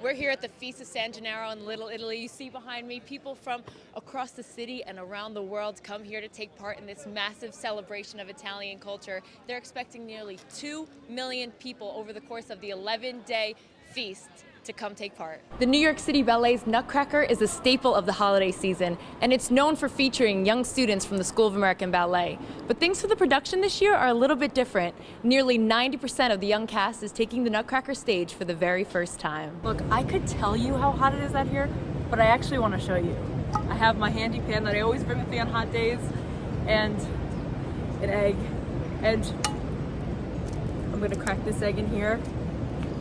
We're here at the Feast of San Gennaro in Little Italy. You see behind me people from across the city and around the world come here to take part in this massive celebration of Italian culture. They're expecting nearly 2 million people over the course of the 11-day feast to come take part. The New York City Ballet's Nutcracker is a staple of the holiday season, and it's known for featuring young students from the School of American Ballet. But things for the production this year are a little bit different. Nearly 90% of the young cast is taking the Nutcracker stage for the very first time. Look, I could tell you how hot it is out here, but I actually want to show you. I have my handy pan that I always bring with me on hot days, and an egg, and I'm gonna crack this egg in here.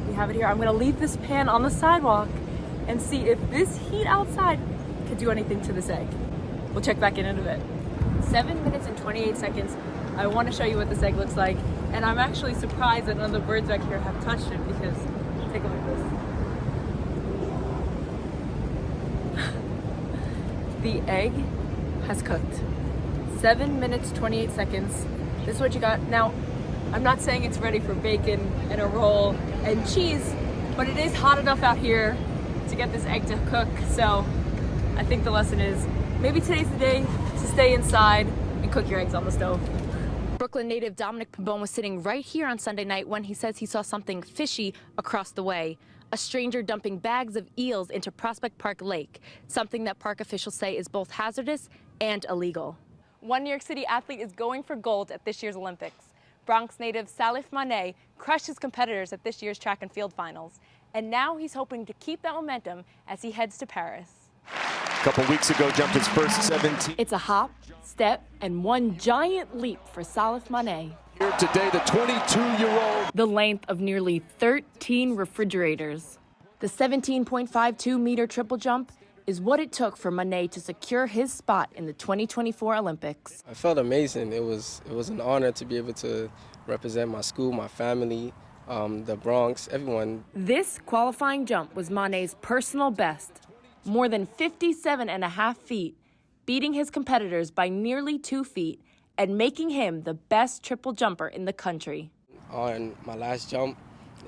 We have it here. I'm gonna leave this pan on the sidewalk and see if this heat outside could do anything to this egg. We'll check back in a bit. 7 minutes and 28 seconds. I wanna show you what this egg looks like. And I'm actually surprised that none of the birds back here have touched it because, take a look at this. The egg has cooked. 7 minutes, 28 seconds. This is what you got. Now, I'm not saying it's ready for bacon and a roll and cheese, but it is hot enough out here to get this egg to cook. So I think the lesson is maybe today's the day to stay inside and cook your eggs on the stove. Brooklyn native Dominic Pabon was sitting right here on Sunday night when he says he saw something fishy across the way. A stranger dumping bags of eels into Prospect Park Lake, something that park officials say is both hazardous and illegal. One New York City athlete is going for gold at this year's Olympics. Bronx native Salif Mane crushed his competitors at this year's track and field finals. And now he's hoping to keep that momentum as he heads to Paris. A couple weeks ago, jumped his first 17. It's a hop, step, and one giant leap for Salif Mane. Here today, the 22-year-old. The length of nearly 13 refrigerators. The 17.52-meter triple jump is what it took for Mane to secure his spot in the 2024 Olympics. I felt amazing. It was an honor to be able to represent my school, my family, the Bronx, everyone. This qualifying jump was Mane's personal best, more than 57.5 feet, beating his competitors by nearly 2 feet and making him the best triple jumper in the country. On my last jump,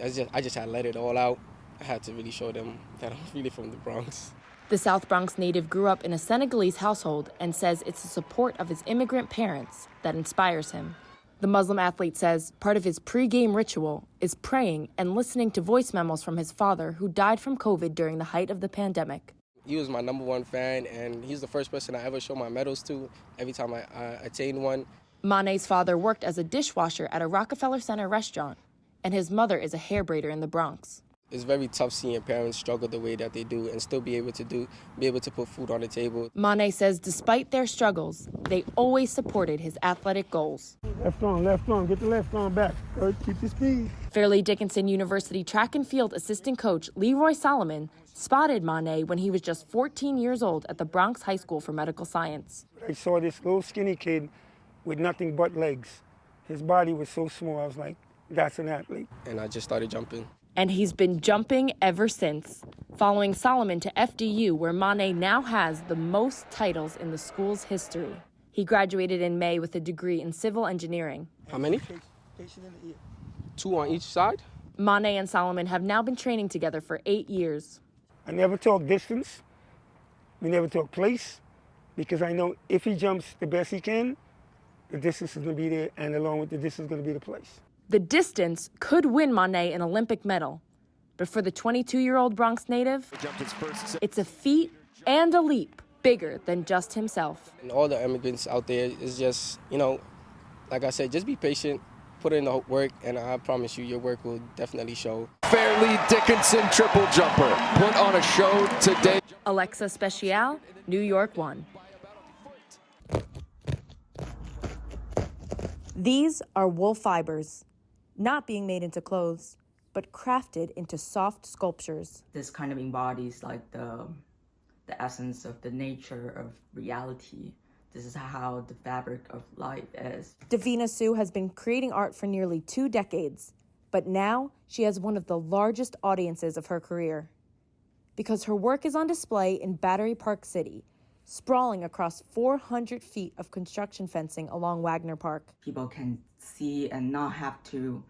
I just had to let it all out. I had to really show them that I'm really from the Bronx. The South Bronx native grew up in a Senegalese household and says it's the support of his immigrant parents that inspires him. The Muslim athlete says part of his pre-game ritual is praying and listening to voice memos from his father, who died from COVID during the height of the pandemic. He was my #1 fan, and he's the first person I ever show my medals to every time I attained one. Mane's father worked as a dishwasher at a Rockefeller Center restaurant, and his mother is a hair braider in the Bronx. It's very tough seeing parents struggle the way that they do and still be able to put food on the table. Mane says despite their struggles, they always supported his athletic goals. Left arm, get the left arm back. Good, keep your speed. Fairleigh Dickinson University track and field assistant coach Leroy Solomon spotted Mane when he was just 14 years old at the Bronx High School for Medical Science. I saw this little skinny kid with nothing but legs. His body was so small, I was like, that's an athlete. And I just started jumping. And he's been jumping ever since, following Solomon to FDU, where Mane now has the most titles in the school's history. He graduated in May with a degree in civil engineering. How many? 2 on each side? Mane and Solomon have now been training together for 8 years. I never talk distance. We never talk place, because I know if he jumps the best he can, the distance is going to be there, and along with the distance is going to be the place. The distance could win Mane an Olympic medal, but for the 22-year-old Bronx native, it's a feat and a leap bigger than just himself. And all the immigrants out there is just, like I said, just be patient, put in the work, and I promise you your work will definitely show. Fairleigh Dickinson triple jumper put on a show today. Alexa Speciale, New York 1. These are wool fibers, not being made into clothes, but crafted into soft sculptures. This kind of embodies like the essence of the nature of reality. This is how the fabric of life is. Davina Sue has been creating art for nearly 2 decades, but now she has one of the largest audiences of her career, because her work is on display in Battery Park City, sprawling across 400 feet of construction fencing along Wagner Park. People can see and not have to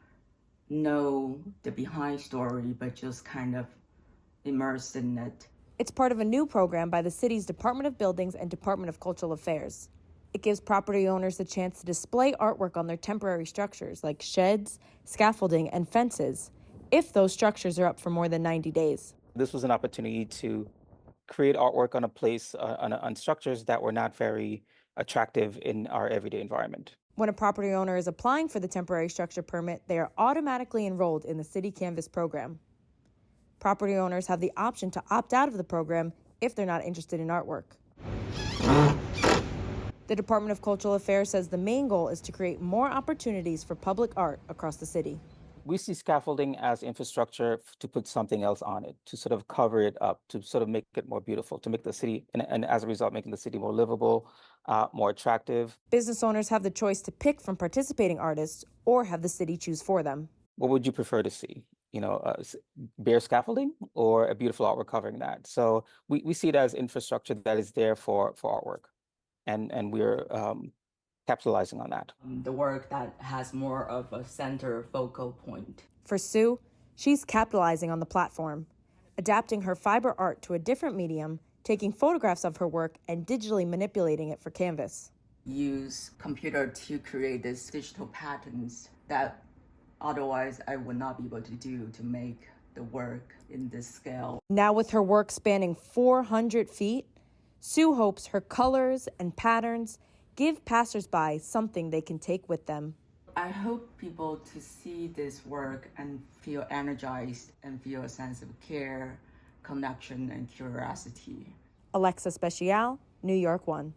know the behind story, but just kind of immersed in it. It's part of a new program by the city's Department of Buildings and Department of Cultural Affairs. It gives property owners the chance to display artwork on their temporary structures like sheds, scaffolding, and fences, if those structures are up for more than 90 days. This was an opportunity to create artwork on a place, on structures that were not very attractive in our everyday environment. When a property owner is applying for the temporary structure permit, they are automatically enrolled in the City Canvas program. Property owners have the option to opt out of the program if they're not interested in artwork. The Department of Cultural Affairs says the main goal is to create more opportunities for public art across the city. We see scaffolding as infrastructure to put something else on it, to sort of cover it up, to sort of make it more beautiful, to make the city, and as a result, making the city more livable, more attractive. Business owners have the choice to pick from participating artists or have the city choose for them. What would you prefer to see? Bare scaffolding or a beautiful artwork covering that? So we see it as infrastructure that is there for artwork, and we're capitalizing on that. The work that has more of a center focal point. For Sue, she's capitalizing on the platform, adapting her fiber art to a different medium, taking photographs of her work and digitally manipulating it for canvas. Use computer to create these digital patterns that otherwise I would not be able to do to make the work in this scale. Now with her work spanning 400 feet, Sue hopes her colors and patterns give passersby something they can take with them. I hope people to see this work and feel energized and feel a sense of care, connection, and curiosity. Alexa Speciale, New York 1.